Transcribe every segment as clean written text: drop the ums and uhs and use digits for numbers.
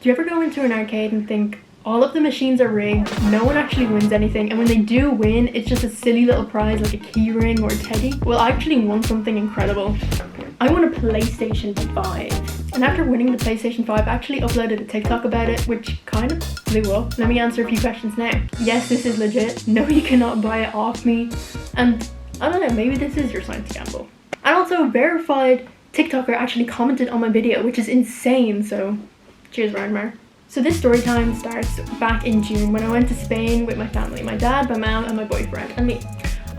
Do you ever go into an arcade and think all of the machines are rigged, no one actually wins anything, and when they do win, it's just a silly little prize like a keyring or a teddy? Well, I actually won something incredible. I won a PlayStation 5. And after winning the PlayStation 5, I actually uploaded a TikTok about it, which kind of blew up. Let me answer a few questions now. Yes, this is legit. No, you cannot buy it off me. And I don't know, maybe this is your science gamble. And also, a verified TikToker actually commented on my video, which is insane, so cheers, Ragnar. So this story time starts back in June when I went to Spain with my family, my dad, my mom, and my boyfriend, and me.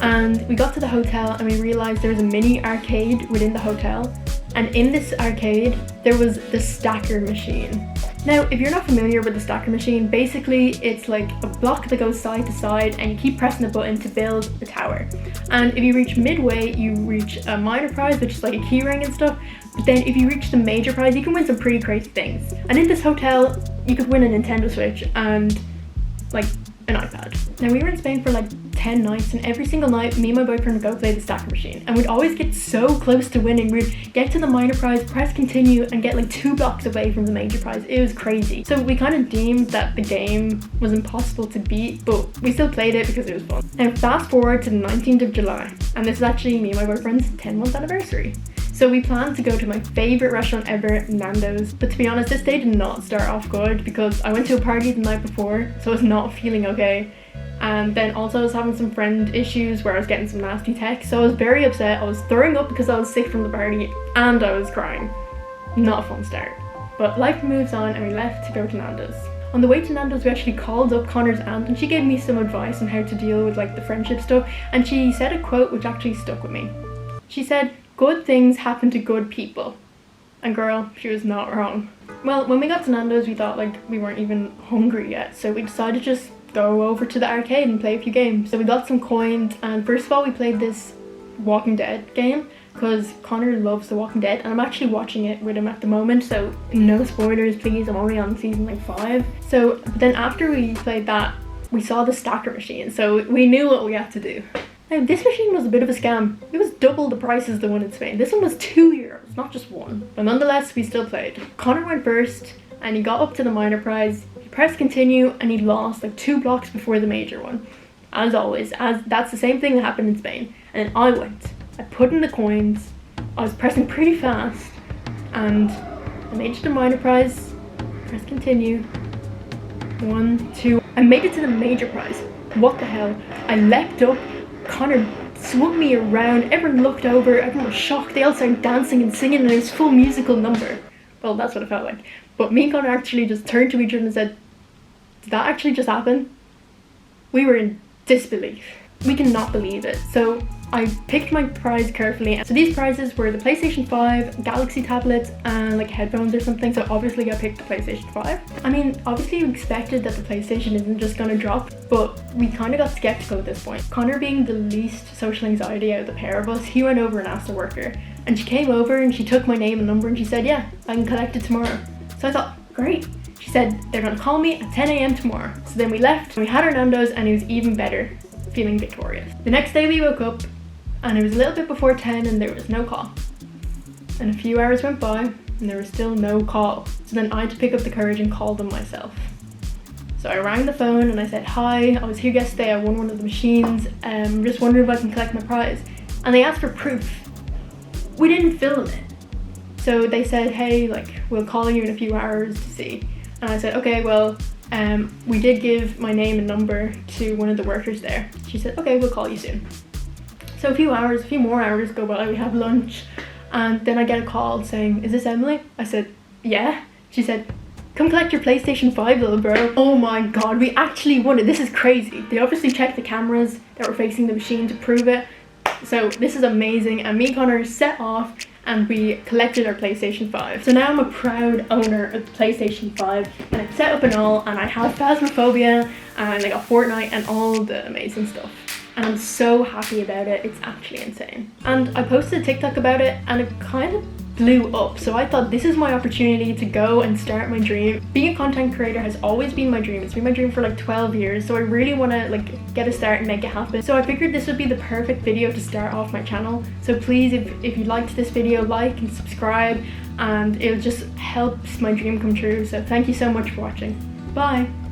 And we got to the hotel and we realized there was a mini arcade within the hotel. And in this arcade, there was the stacker machine. Now, if you're not familiar with the stacker machine, basically it's like a block that goes side to side and you keep pressing the button to build a tower. And if you reach midway, you reach a minor prize, which is like a key ring and stuff. But then if you reach the major prize, you can win some pretty crazy things. And in this hotel, you could win a Nintendo Switch and like an iPad. Now, we were in Spain for like 10 nights, and every single night me and my boyfriend would go play the stacker machine, and we'd always get so close to winning. We'd get to the minor prize, press continue, and get like 2 blocks away from the major prize. It was crazy. So we kind of deemed that the game was impossible to beat, but we still played it because it was fun. Now fast forward to the 19th of July, and this is actually me and my boyfriend's 10-month anniversary. So we planned to go to my favourite restaurant ever, Nando's. But to be honest, this day did not start off good because I went to a party the night before, so I was not feeling okay. And then also I was having some friend issues where I was getting some nasty texts, so I was very upset. I was throwing up because I was sick from the party and I was crying. Not a fun start. But life moves on and we left to go to Nando's. On the way to Nando's, we actually called up Connor's aunt and she gave me some advice on how to deal with like the friendship stuff, and she said a quote which actually stuck with me. She said, "Good things happen to good people." And girl, she was not wrong. Well, when we got to Nando's, we thought like we weren't even hungry yet, so we decided to just go over to the arcade and play a few games. So we got some coins, and first of all we played this Walking Dead game because Connor loves The Walking Dead, and I'm actually watching it with him at the moment, so no spoilers please, I'm only on season like 5. So then after we played that, we saw the stacker machine, so we knew what we had to do. Now, this machine was a bit of a scam. It was double the price as the one in Spain. This one was €2, not just 1. But nonetheless, we still played. Connor went first, and he got up to the minor prize. He pressed continue, and he lost like 2 blocks before the major one. As always, as that's the same thing that happened in Spain. And then I went. I put in the coins. I was pressing pretty fast, and I made it to the minor prize. Press continue. 1, 2. I made it to the major prize. What the hell? I leapt up. Connor swung me around, everyone looked over, everyone was shocked, they all started dancing and singing, and it was full musical number. Well, that's what it felt like. But me and Connor actually just turned to each other and said, "Did that actually just happen?" We were in disbelief. We cannot believe it. So I picked my prize carefully. So these prizes were the PlayStation 5, Galaxy tablets, and like headphones or something. So obviously I picked the PlayStation 5. I mean, obviously we expected that the PlayStation isn't just gonna drop, but we kind of got skeptical at this point. Connor, being the least social anxiety out of the pair of us, he went over and asked the worker. And she came over and she took my name and number and she said, "Yeah, I can collect it tomorrow." So I thought, great. She said, "They're gonna call me at 10 AM tomorrow." So then we left and we had our Nando's, and it was even better, feeling victorious. The next day we woke up and it was a little bit before 10 and there was no call. And a few hours went by and there was still no call. So then I had to pick up the courage and call them myself. So I rang the phone and I said, "Hi, I was here yesterday, I won one of the machines. I'm just wondering if I can collect my prize." And they asked for proof. We didn't film it. So they said, "Hey, like, we'll call you in a few hours to see." And I said, "Okay, well, we did give my name and number to one of the workers there." She said, "Okay, we'll call you soon." So a few more hours go by, we have lunch, and then I get a call saying, "Is this Emily?" I said, "Yeah." She said, "Come collect your PlayStation 5, little bro." Oh my god, we actually won it. This is crazy. They obviously checked the cameras that were facing the machine to prove it. So this is amazing, and me and Connor set off and we collected our PlayStation 5. So now I'm a proud owner of the PlayStation 5, and it's set up and all, and I have Phasmophobia, and I got Fortnite and all the amazing stuff. And I'm so happy about it, it's actually insane. And I posted a TikTok about it and it kind of blew up, so I thought this is my opportunity to go and start my dream. Being a content creator has always been my dream. It's been my dream for like 12 years, so I really want to like get a start and make it happen. So I figured this would be the perfect video to start off my channel. So please, if you liked this video, like and subscribe, and it just helps my dream come true. So thank you so much for watching. Bye!